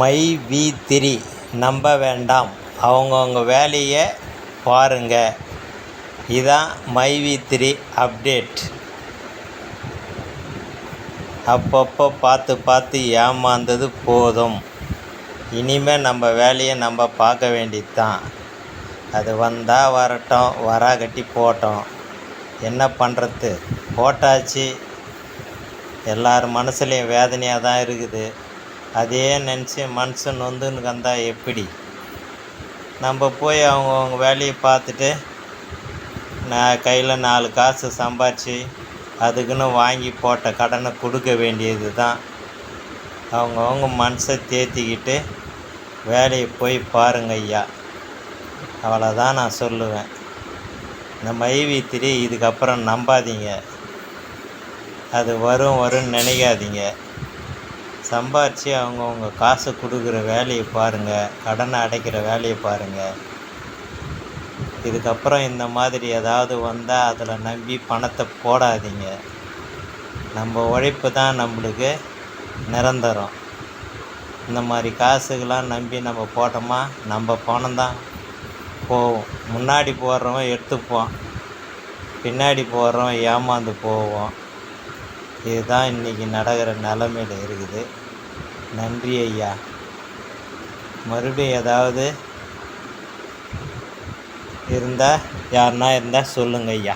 மை.வி.3 நம்ப வேண்டாம், அவங்கவுங்க வேலையை பாருங்க. இதான் மை.வி.3 அப்டேட். அப்பப்போ பார்த்து ஏமாந்தது போதும். இனிமேல் நம்ம வேலையை நம்ம பார்க்க வேண்டியது தான். அது வந்தால் வரட்டும், வராகட்டி போட்டோம். என்ன பண்ணுறது, போட்டாச்சு. எல்லார் மனசுலேயும் வேதனையாக தான் இருக்குது. அதே நினச்சி மனசு நொந்துன்னு வந்தால் எப்படி? நம்ம போய் அவங்கவுங்க வேலையை பார்த்துட்டு நான் கையில் 4 காசு சம்பாரித்து அதுக்குன்னு வாங்கி போட்ட கடனை கொடுக்க வேண்டியது தான். அவங்கவுங்க மனசை தேற்றிக்கிட்டு வேலையை போய் பாருங்க ஐயா. அவ்வளோதான் நான் சொல்லுவேன். இந்த மை.வி.3 இதுக்கப்புறம் நம்பாதீங்க. அது வரும்னு நினைக்காதீங்க. சம்பாரித்து அவங்கவுங்க காசு கொடுக்குற வேலையை பாருங்கள், கடனை அடைக்கிற வேலையை பாருங்கள். இதுக்கப்புறம் இந்த மாதிரி ஏதாவது வந்தால் அதில் நம்பி பணத்தை போடாதீங்க. நம்ம உழைப்பு தான் நம்மளுக்கு நிரந்தரம். இந்த மாதிரி காசுகளாம் நம்பி நம்ம போட்டோமா நம்ம பணம் தான் போவோம். முன்னாடி போடுறவன் எடுத்துப்போம், பின்னாடி போடுறவன் ஏமாந்து போவோம். இதுதான் இன்றைக்கி நடக்கிற நிலமையில் இருக்குது. நன்றி ஐயா. மறுபடியும் ஏதாவது இருந்தால் யாருன்னா இருந்தால் சொல்லுங்கள் ஐயா.